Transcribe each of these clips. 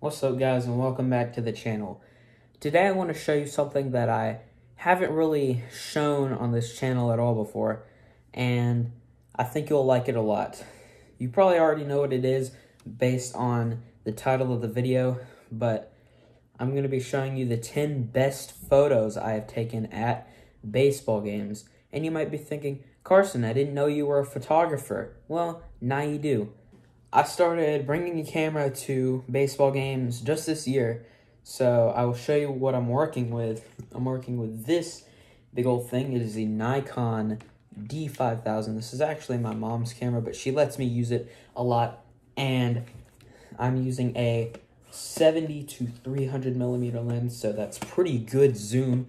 What's up, guys, and welcome back to the channel. Today I want to show you something that I haven't really shown on this channel at all before, and I think you'll like it a lot. You probably already know what it is based on the title of the video, but I'm going to be showing you the 10 best photos I have taken at baseball games. And you might be thinking, Carson, I didn't know you were a photographer. Well, now you do. I started bringing a camera to baseball games just this year, so I will show you what I'm working with. I'm working with this big old thing. It is the Nikon D5000. This is actually my mom's camera, but she lets me use it a lot, and I'm using a 70 to 300 millimeter lens, so that's pretty good zoom,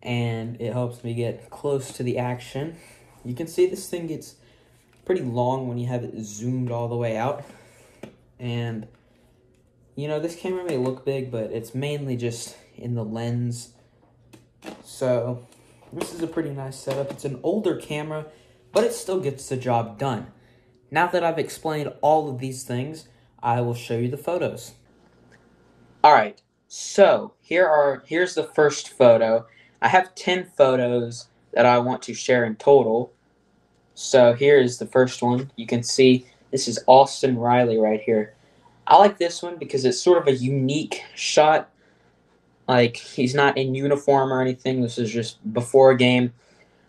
and it helps me get close to the action. You can see this thing gets pretty long when you have it zoomed all the way out. And you know, this camera may look big, but it's mainly just in the lens. So this is a pretty nice setup. It's an older camera, but it still gets the job done. Now that I've explained all of these things, I will show you the photos. Alright, so here's the first photo. I have 10 photos that I want to share in total. So here is the first one. You can see this is Austin Riley right here. I like this one because it's sort of a unique shot. Like, he's not in uniform or anything. This is just before a game.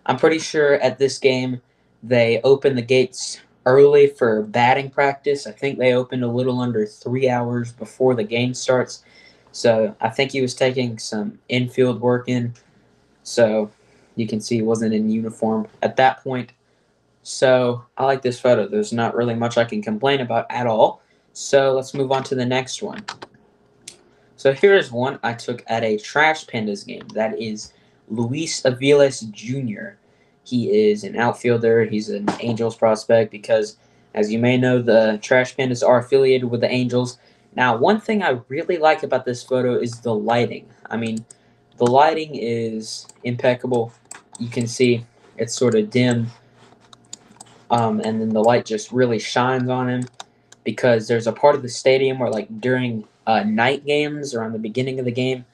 I'm pretty sure at this game they opened the gates early for batting practice. I think they opened a little under 3 hours before the game starts. So I think he was taking some infield work in. So you can see he wasn't in uniform at that point. So I like this photo. There's not really much I can complain about at all. So let's move on to the next one. So here's one I took at a Trash Pandas game. That is Luis Avilis Jr. He is an outfielder. He's an Angels prospect because, as you may know, the Trash Pandas are affiliated with the Angels. Now, one thing I really like about this photo is the lighting. I mean, the lighting is impeccable. You can see it's sort of dim. And then the light just really shines on him because there's a part of the stadium where, like, during night games or on the beginning of the game,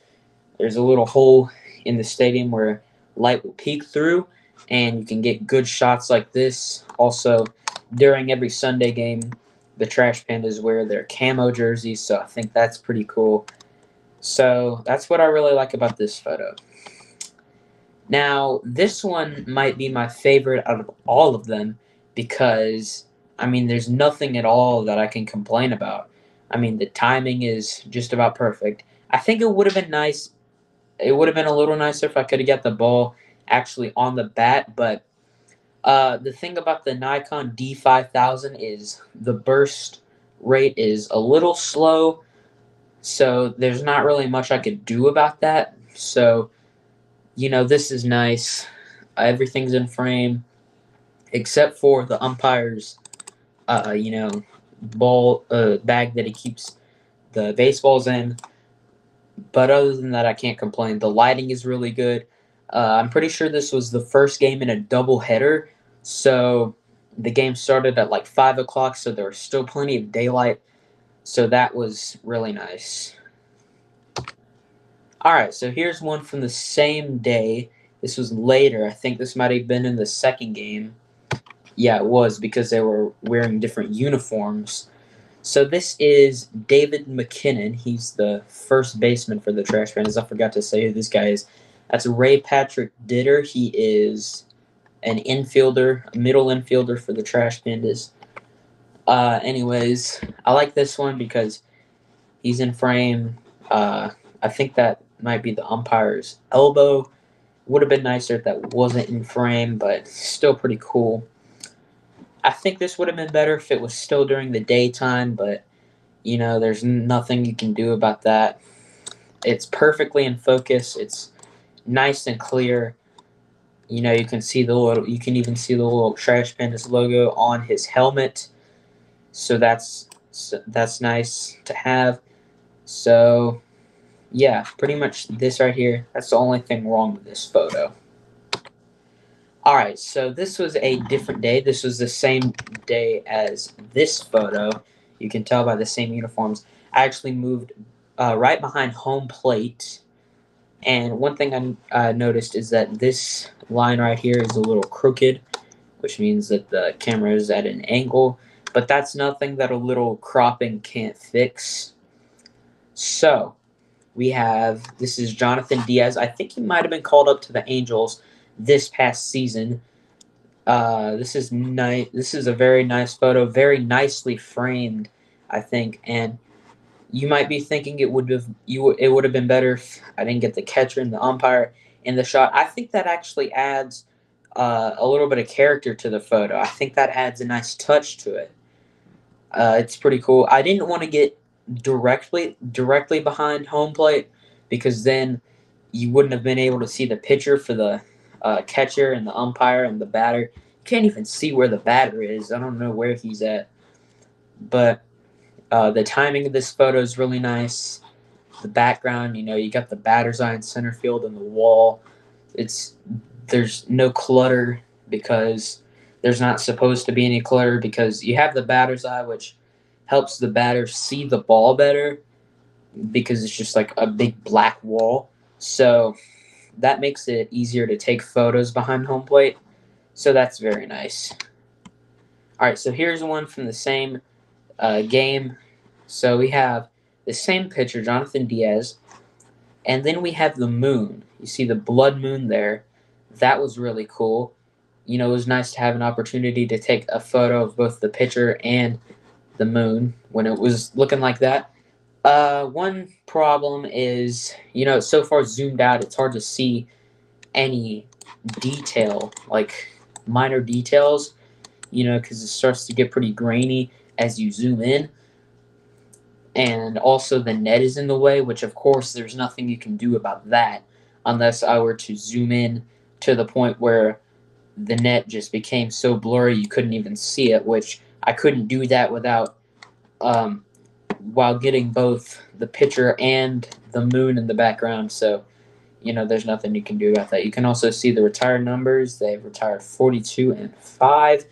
there's a little hole in the stadium where light will peek through, and you can get good shots like this. Also, during every Sunday game, the Trash Pandas wear their camo jerseys, so I think that's pretty cool. So that's what I really like about this photo. Now, this one might be my favorite out of all of them, because, I mean, there's nothing at all that I can complain about. I mean, the timing is just about perfect. I think it would have been nice. It would have been a little nicer if I could have got the ball actually on the bat, but the thing about the Nikon D5000 is the burst rate is a little slow, so there's not really much I could do about that. So, you know, this is nice. Everything's in frame, except for the umpire's, ball bag that he keeps the baseballs in. But other than that, I can't complain. The lighting is really good. I'm pretty sure this was the first game in a doubleheader, so the game started at like 5 o'clock, so there was still plenty of daylight, so that was really nice. Alright, so here's one from the same day. This was later. I think this might have been in the second game. Yeah, it was, because they were wearing different uniforms. So this is David Mckinnon. He's the first baseman for the Trash Pandas. I forgot to say who this guy is. That's Ray Patrick Ditter. He is an infielder, a middle infielder for the Trash Pandas. Anyways, I like this one because he's in frame. I think that might be the umpire's elbow. Would have been nicer if that wasn't in frame, but still pretty cool. I think this would have been better if it was still during the daytime, but, you know, there's nothing you can do about that. It's perfectly in focus. It's nice and clear. You know, you can even see the little Trash Pandas logo on his helmet. So that's nice to have. So, yeah, pretty much this right here. That's the only thing wrong with this photo. Alright, so this was a different day. This was the same day as this photo. You can tell by the same uniforms. I actually moved right behind home plate. And one thing I noticed is that this line right here is a little crooked, which means that the camera is at an angle. But that's nothing that a little cropping can't fix. So, this is Jonathan Diaz. I think he might have been called up to the Angels this past season. This is nice. This is a very nice photo, very nicely framed, I think. And you might be thinking it would have been better if I didn't get the catcher and the umpire in the shot. I think that actually adds a little bit of character to the photo. I think that adds a nice touch to it. It's pretty cool. I didn't want to get directly behind home plate because then you wouldn't have been able to see the pitcher for the catcher and the umpire and the batter. You can't even see where the batter is. I don't know where he's at. But the timing of this photo is really nice. The background, you got the batter's eye in center field and the wall. There's no clutter because there's not supposed to be any clutter because you have the batter's eye, which helps the batter see the ball better because it's just like a big black wall. So that makes it easier to take photos behind home plate. So that's very nice. All right, so here's one from the same game. So we have the same pitcher, Jonathan Diaz, and then we have the moon. You see the blood moon there. That was really cool. It was nice to have an opportunity to take a photo of both the pitcher and the moon when it was looking like that. One problem is, it's so far zoomed out, it's hard to see any detail, like minor details, because it starts to get pretty grainy as you zoom in. And also the net is in the way, which of course there's nothing you can do about that unless I were to zoom in to the point where the net just became so blurry you couldn't even see it, which I couldn't do that without while getting both the pitcher and the moon in the background. So, there's nothing you can do about that. You can also see the retired numbers. They've retired 42 and 5. You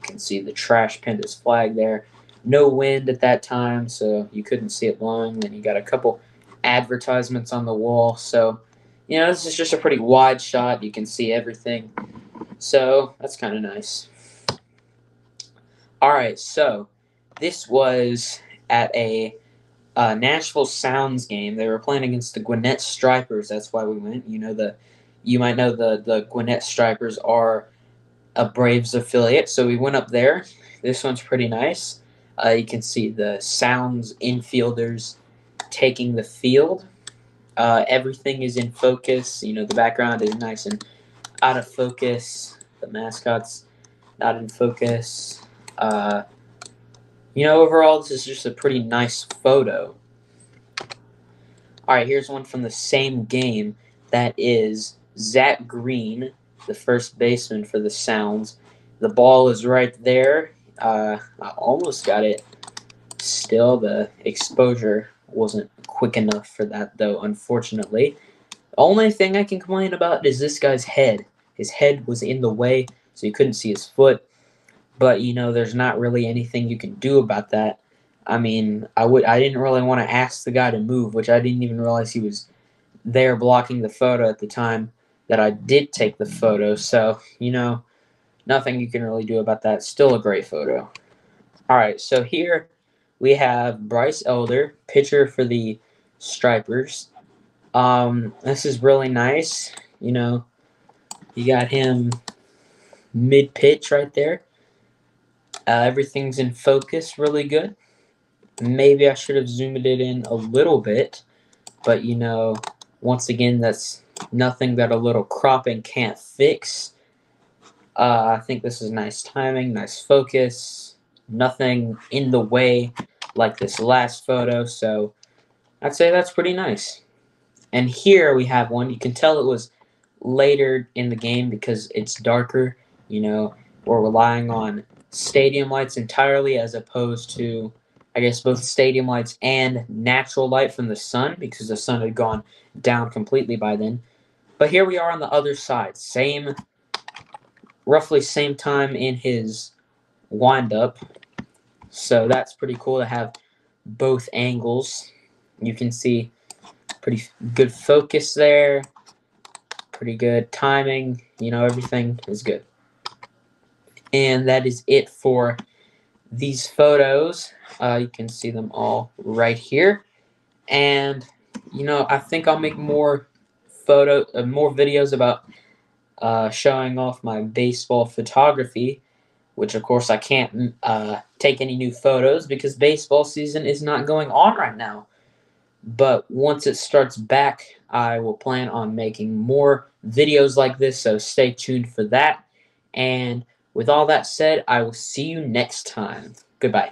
can see the trash Pandas flag there. No wind at that time, so you couldn't see it long. Then you got a couple advertisements on the wall. So, this is just a pretty wide shot. You can see everything. So, that's kind of nice. All right, so this was at a Nashville Sounds game. They were playing against the Gwinnett Stripers. That's why we went. You might know the Gwinnett Stripers are a Braves affiliate, so we went up there. This one's pretty nice. You can see the Sounds infielders taking the field. Everything is in focus. The background is nice and out of focus. The mascot's not in focus. Overall, this is just a pretty nice photo. All right, here's one from the same game. That is Zach Green, the first baseman for the Sounds. The ball is right there. I almost got it. Still, the exposure wasn't quick enough for that, though, unfortunately. The only thing I can complain about is this guy's head. His head was in the way, so you couldn't see his foot. But, there's not really anything you can do about that. I mean, I didn't really want to ask the guy to move, which I didn't even realize he was there blocking the photo at the time that I did take the photo. So, nothing you can really do about that. Still a great photo. All right, so here we have Bryce Elder, pitcher for the Stripers. This is really nice. You got him mid-pitch right there. Everything's in focus really good. Maybe I should have zoomed it in a little bit, but once again, that's nothing that a little cropping can't fix. I think this is nice timing, nice focus, nothing in the way like this last photo, so I'd say that's pretty nice. And here we have one. You can tell it was later in the game because it's darker. We're relying on stadium lights entirely as opposed to, I guess, both stadium lights and natural light from the sun because the sun had gone down completely by then. But here we are on the other side. Roughly same time in his wind-up. So that's pretty cool to have both angles. You can see pretty good focus there, pretty good timing. Everything is good. And that is it for these photos. You can see them all right here. And I think I'll make more videos about showing off my baseball photography, which of course I can't take any new photos because baseball season is not going on right now. But once it starts back, I will plan on making more videos like this, so stay tuned for that. And with all that said, I will see you next time. Goodbye.